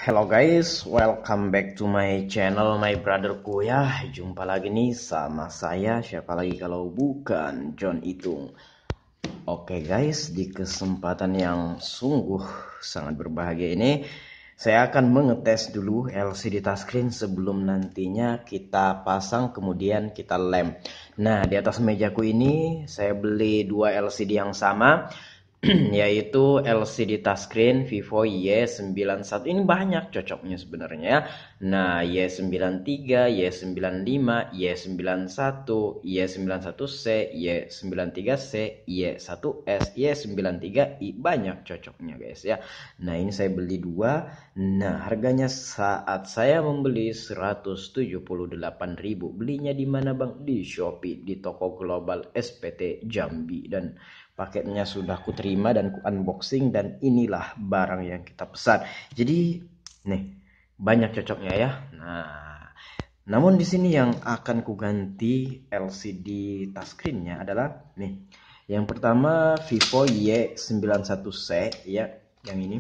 Hello guys, welcome back to my channel, my brotherku ya. Jumpa lagi nih sama saya, siapa lagi kalau bukan John Itung. Oke guys, di kesempatan yang sungguh sangat berbahagia ini, saya akan mengetes dulu LCD touchscreen sebelum nantinya kita pasang kemudian kita lem. Nah, di atas mejaku ini saya beli dua LCD yang sama. Yaitu LCD touchscreen Vivo Y91. Ini banyak cocoknya sebenarnya. Nah, Y93, Y95, Y91, Y91C, Y93C, Y1S, Y93I, banyak cocoknya guys ya. Nah, ini saya beli dua. Nah, harganya saat saya membeli 178.000. Belinya di mana Bang? Di Shopee, di toko global SPT Jambi, dan paketnya sudah ku terima dan ku unboxing, dan inilah barang yang kita pesan. Jadi nih banyak cocoknya ya. Nah, namun di sini yang akan ku ganti LCD touchscreennya adalah nih. Yang pertama Vivo Y91C ya, yang ini.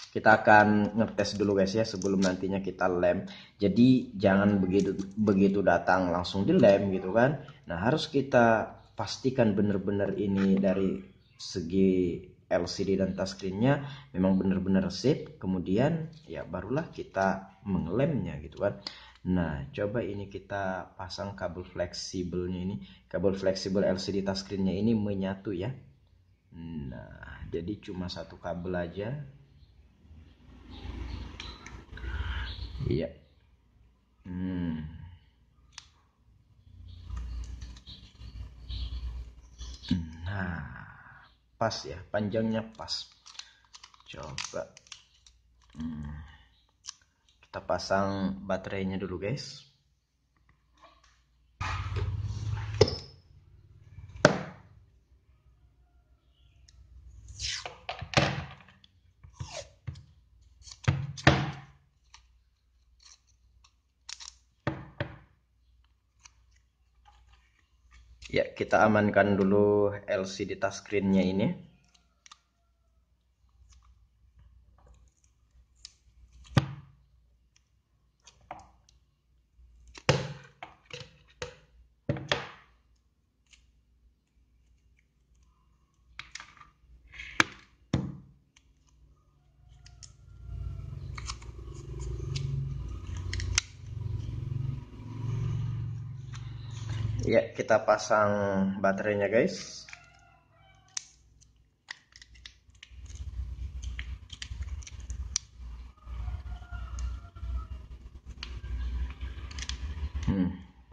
Kita akan ngetes dulu guys ya sebelum nantinya kita lem. Jadi jangan begitu datang langsung dilem gitu kan. Nah, harus kita pastikan benar-benar ini dari segi LCD dan touchscreennya memang benar-benar sip. Kemudian ya barulah kita mengelemnya gitu kan. Nah, coba ini kita pasang kabel fleksibelnya ini. Kabel fleksibel LCD touchscreennya ini menyatu ya. Nah, jadi cuma satu kabel aja. Iya. Nah, pas ya, panjangnya pas. Coba kita pasang baterainya dulu guys. Ya, kita amankan dulu LCD touchscreennya ini. Ya, kita pasang baterainya guys.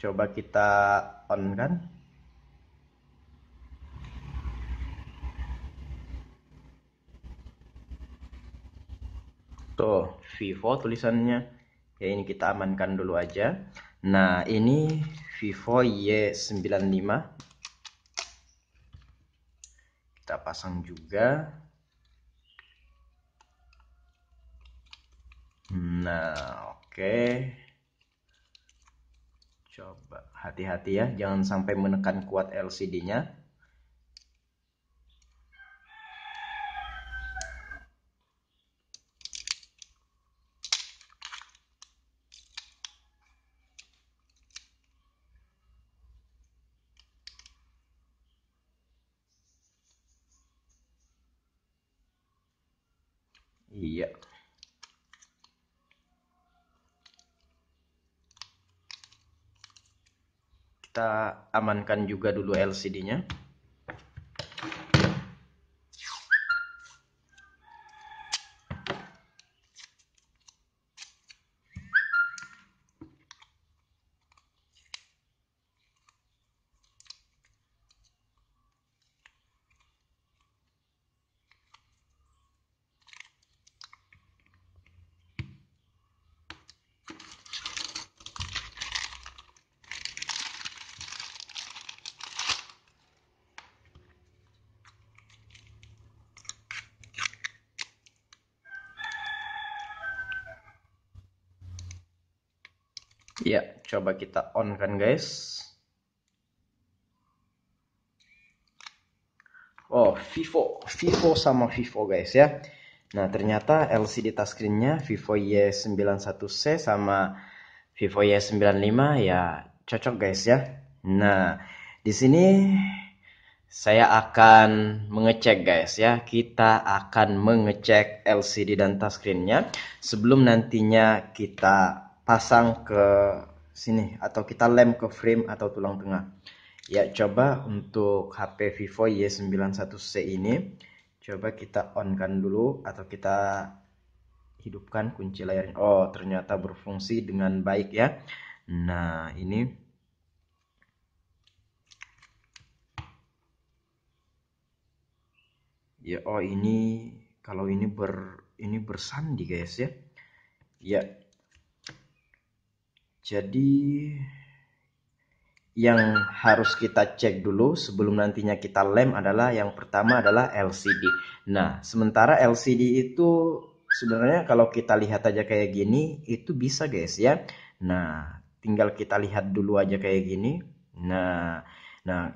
Coba kita on kan. Tuh, Vivo tulisannya. Ya, ini kita amankan dulu aja. Nah, ini Vivo Y95. Kita pasang juga. Nah, oke. Coba hati-hati ya, jangan sampai menekan kuat LCD-nya. Iya. Kita amankan juga dulu LCD-nya. Ya, coba kita on kan guys. Oh, Vivo sama Vivo guys ya. Nah, ternyata LCD touchscreen-nya Vivo Y91C sama Vivo Y95 ya cocok guys ya. Nah, di sini saya akan mengecek guys ya. Kita akan mengecek LCD dan touchscreen-nya sebelum nantinya kita pasang ke sini atau kita lem ke frame atau tulang tengah. Ya, coba untuk HP Vivo Y91C ini coba kita on-kan dulu atau kita hidupkan kunci layarnya. Oh, ternyata berfungsi dengan baik ya. Nah, ini ya, oh ini kalau ini bersandi guys ya. Ya. Jadi yang harus kita cek dulu sebelum nantinya kita lem adalah yang pertama adalah LCD. Nah, sementara LCD itu sebenarnya kalau kita lihat aja kayak gini itu bisa guys ya. Nah, tinggal kita lihat dulu aja kayak gini. Nah,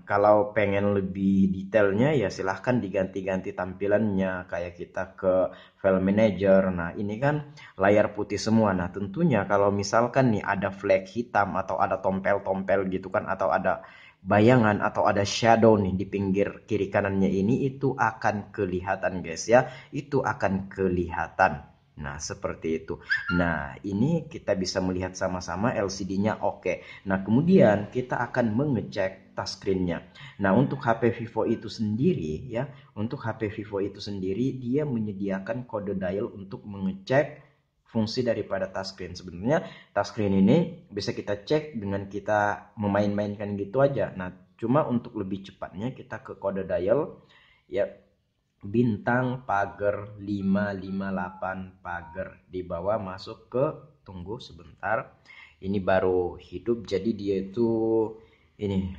kalau pengen lebih detailnya ya silahkan diganti-ganti tampilannya kayak kita ke file manager. Nah, ini kan layar putih semua. Nah, tentunya kalau misalkan nih ada flag hitam atau ada tompel-tompel gitu kan atau ada bayangan atau ada shadow nih di pinggir kiri kanannya ini itu akan kelihatan guys ya. Itu akan kelihatan. Nah, seperti itu. Nah, ini kita bisa melihat sama-sama LCD-nya oke. Nah, kemudian kita akan mengecek touchscreen-nya. Nah, untuk HP Vivo itu sendiri ya, untuk HP Vivo itu sendiri dia menyediakan kode dial untuk mengecek fungsi daripada touchscreen. Sebenarnya touchscreen ini bisa kita cek dengan kita memain-mainkan gitu aja. Nah, cuma untuk lebih cepatnya kita ke kode dial ya, bintang pagar 558 pagar di bawah masuk ke, tunggu sebentar, ini baru hidup jadi dia itu ini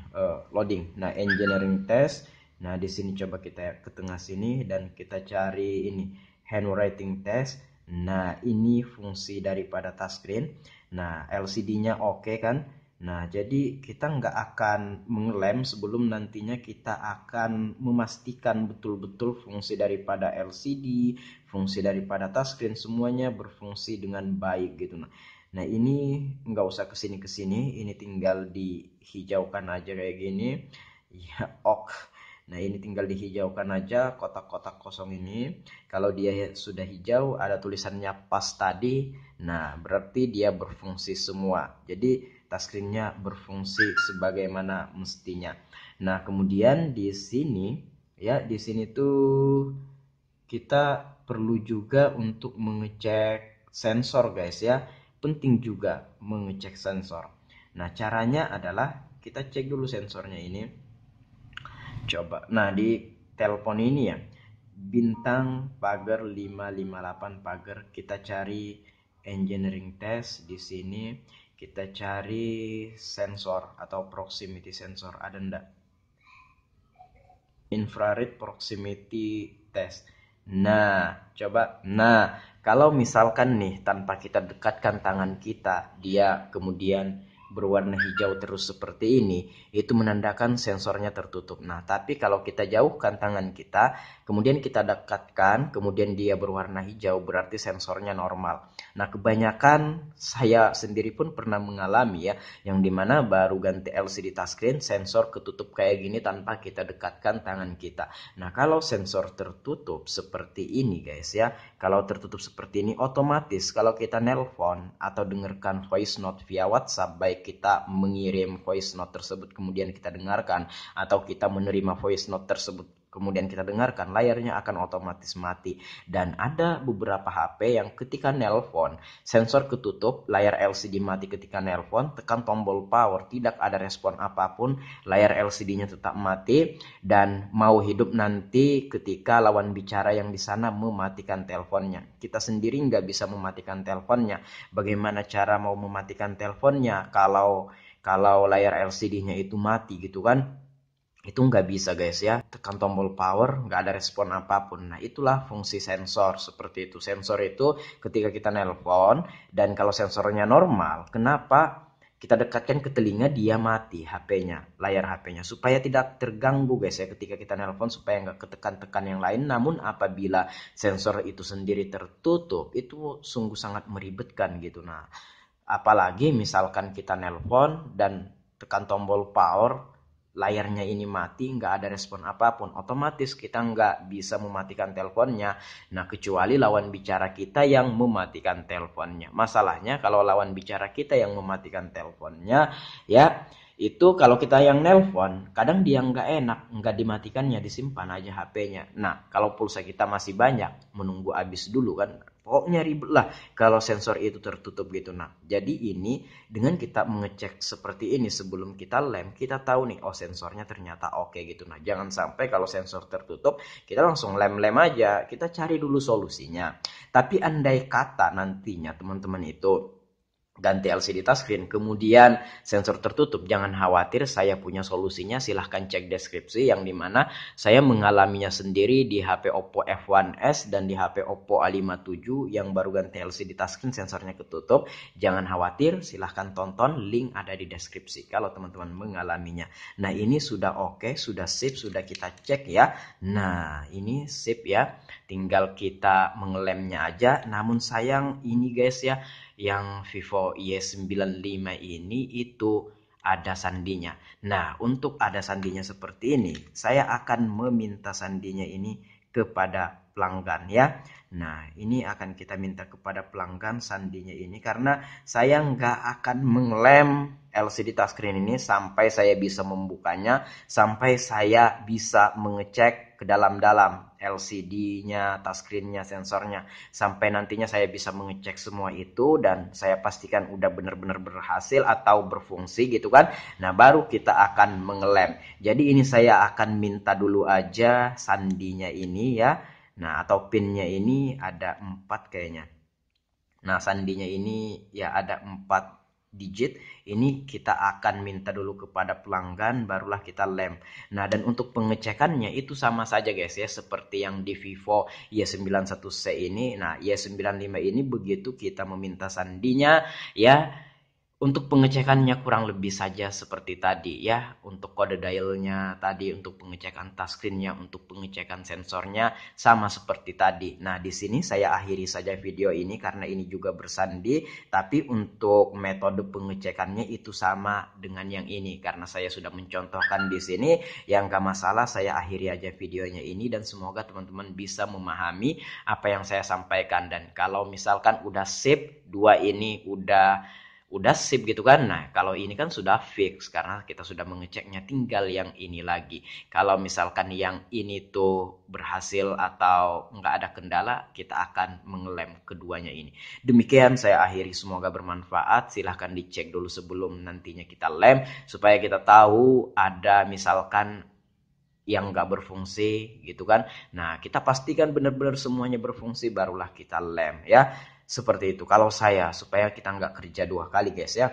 loading. Nah, engineering test. Nah, di sini coba kita ke tengah sini dan kita cari ini handwriting test. Nah, ini fungsi daripada touchscreen. Nah, LCD-nya oke kan. Nah, jadi kita nggak akan mengelem sebelum nantinya kita akan memastikan betul-betul fungsi daripada LCD, fungsi daripada touchscreen semuanya berfungsi dengan baik gitu. Nah, ini nggak usah kesini-kesini, ini tinggal dihijaukan aja kayak gini. Ya, ok. Nah, ini tinggal dihijaukan aja kotak-kotak kosong ini. Kalau dia sudah hijau, ada tulisannya pas tadi. Nah, berarti dia berfungsi semua. Jadi touchscreen-nya berfungsi sebagaimana mestinya. Nah, kemudian di sini ya, di sini tuh kita perlu juga untuk mengecek sensor guys ya. Penting juga mengecek sensor. Nah, caranya adalah kita cek dulu sensornya ini. Coba. Nah, di telepon ini ya, bintang pagar 558 pagar, kita cari engineering test di sini. Kita cari sensor atau proximity sensor, ada ndak? Infrared proximity test. Nah, coba. Nah, kalau misalkan nih tanpa kita dekatkan tangan kita, dia kemudian berwarna hijau terus seperti ini, itu menandakan sensornya tertutup. Nah, tapi kalau kita jauhkan tangan kita, kemudian kita dekatkan, kemudian dia berwarna hijau, berarti sensornya normal. Nah, kebanyakan saya sendiri pun pernah mengalami ya, yang dimana baru ganti LCD touchscreen, sensor ketutup kayak gini tanpa kita dekatkan tangan kita. Nah, kalau sensor tertutup seperti ini guys ya, kalau tertutup seperti ini otomatis kalau kita nelpon atau dengarkan voice note via WhatsApp, baik kita mengirim voice note tersebut kemudian kita dengarkan atau kita menerima voice note tersebut kemudian kita dengarkan, layarnya akan otomatis mati. Dan ada beberapa HP yang ketika nelpon sensor ketutup, layar LCD mati ketika nelpon, tekan tombol power tidak ada respon apapun, layar LCD-nya tetap mati dan mau hidup nanti ketika lawan bicara yang di sana mematikan teleponnya. Kita sendiri nggak bisa mematikan teleponnya. Bagaimana cara mau mematikan teleponnya kalau layar LCD-nya itu mati gitu kan? Itu nggak bisa guys ya, tekan tombol power nggak ada respon apapun. Nah, itulah fungsi sensor seperti itu. Sensor itu ketika kita nelpon dan kalau sensornya normal, kenapa kita dekatkan ke telinga, dia mati HP-nya, layar HP-nya, supaya tidak terganggu guys ya ketika kita nelpon, supaya nggak ketekan-tekan yang lain. Namun apabila sensor itu sendiri tertutup, itu sungguh sangat meribetkan gitu. Nah, apalagi misalkan kita nelpon dan tekan tombol power, layarnya ini mati, nggak ada respon apapun, otomatis kita nggak bisa mematikan teleponnya. Nah, kecuali lawan bicara kita yang mematikan teleponnya. Masalahnya kalau lawan bicara kita yang mematikan teleponnya, ya itu kalau kita yang nelpon, kadang dia nggak enak, nggak dimatikannya, disimpan aja HP-nya. Nah, kalau pulsa kita masih banyak, menunggu habis dulu kan. Pokoknya ribet lah kalau sensor itu tertutup gitu. Nah, jadi ini dengan kita mengecek seperti ini sebelum kita lem, kita tahu nih, oh sensornya ternyata oke gitu. Nah, jangan sampai kalau sensor tertutup, kita langsung lem-lem aja. Kita cari dulu solusinya. Tapi andai kata nantinya teman-teman itu ganti LCD touchscreen, kemudian sensor tertutup, jangan khawatir, saya punya solusinya. Silahkan cek deskripsi, yang dimana saya mengalaminya sendiri di HP Oppo F1s dan di HP Oppo A57 yang baru ganti LCD touchscreen, sensornya ketutup. Jangan khawatir, silahkan tonton, link ada di deskripsi kalau teman-teman mengalaminya. Nah, ini sudah oke, sudah sip, sudah kita cek ya. Nah, ini sip ya, tinggal kita mengelemnya aja. Namun sayang ini guys ya, yang Vivo Y95 ini itu ada sandinya. Nah, untuk ada sandinya seperti ini, saya akan meminta sandinya ini kepada pelanggan ya. Nah, ini akan kita minta kepada pelanggan sandinya ini, karena saya nggak akan mengelem LCD touchscreen ini sampai saya bisa membukanya, sampai saya bisa mengecek ke dalam-dalam LCD-nya, touchscreen-nya, sensornya, sampai nantinya saya bisa mengecek semua itu dan saya pastikan udah benar-benar berhasil atau berfungsi gitu kan. Nah, baru kita akan mengelem. Jadi ini saya akan minta dulu aja sandinya ini ya. Nah, atau pinnya ini ada 4 kayaknya. Nah, sandinya ini ya ada 4 digit. Ini kita akan minta dulu kepada pelanggan, barulah kita lem. Nah, dan untuk pengecekannya itu sama saja guys ya, seperti yang di Vivo Y91C ini. Nah, Y95 ini begitu kita meminta sandinya ya, untuk pengecekannya kurang lebih saja seperti tadi ya. Untuk kode dialnya tadi, untuk pengecekan touchscreen-nya, untuk pengecekan sensornya sama seperti tadi. Nah, di sini saya akhiri saja video ini karena ini juga bersandi, tapi untuk metode pengecekannya itu sama dengan yang ini. Karena saya sudah mencontohkan di sini, yang gak masalah, saya akhiri aja videonya ini dan semoga teman-teman bisa memahami apa yang saya sampaikan. Dan kalau misalkan udah sip, dua ini udah sip gitu kan. Nah, kalau ini kan sudah fix karena kita sudah mengeceknya, tinggal yang ini lagi. Kalau misalkan yang ini tuh berhasil atau nggak ada kendala, kita akan mengelem keduanya ini. Demikian saya akhiri, semoga bermanfaat. Silahkan dicek dulu sebelum nantinya kita lem, supaya kita tahu ada misalkan yang nggak berfungsi gitu kan. Nah, kita pastikan benar-benar semuanya berfungsi, barulah kita lem ya. Seperti itu kalau saya, supaya kita nggak kerja 2 kali guys ya.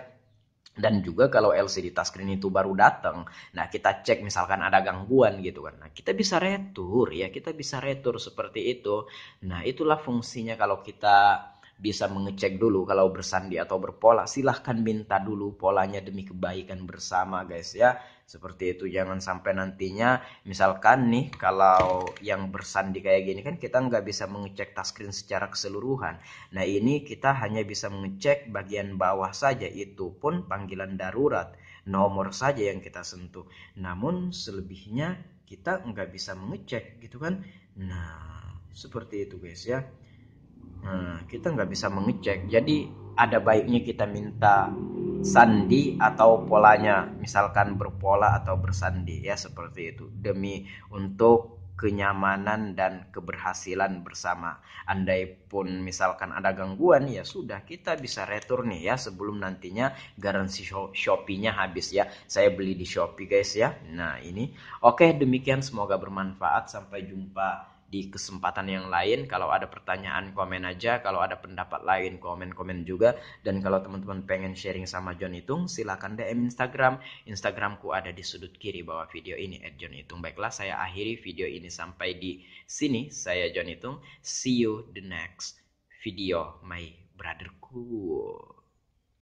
Dan juga kalau LCD touchscreen itu baru datang, nah kita cek misalkan ada gangguan gitu kan, nah kita bisa retur ya, kita bisa retur seperti itu. Nah, itulah fungsinya kalau kita bisa mengecek dulu. Kalau bersandi atau berpola, silahkan minta dulu polanya demi kebaikan bersama guys ya. Seperti itu, jangan sampai nantinya misalkan nih kalau yang bersandi kayak gini kan kita nggak bisa mengecek touchscreen secara keseluruhan. Nah, ini kita hanya bisa mengecek bagian bawah saja, itu pun panggilan darurat, nomor saja yang kita sentuh. Namun selebihnya kita nggak bisa mengecek gitu kan. Nah, seperti itu guys ya. Nah, kita nggak bisa mengecek. Jadi ada baiknya kita minta sandi atau polanya, misalkan berpola atau bersandi ya, seperti itu, demi untuk kenyamanan dan keberhasilan bersama. Andai pun misalkan ada gangguan, ya sudah, kita bisa retur nih ya, sebelum nantinya garansi Shopee-nya habis ya. Saya beli di Shopee guys ya. Nah, ini oke, demikian, semoga bermanfaat. Sampai jumpa di kesempatan yang lain. Kalau ada pertanyaan, komen aja. Kalau ada pendapat lain, komen-komen juga. Dan kalau teman-teman pengen sharing sama John Itung, silakan DM Instagram. Instagramku ada di sudut kiri bawah video ini, @johnitung. Baiklah, saya akhiri video ini sampai di sini. Saya John Itung. See you the next video, my brotherku.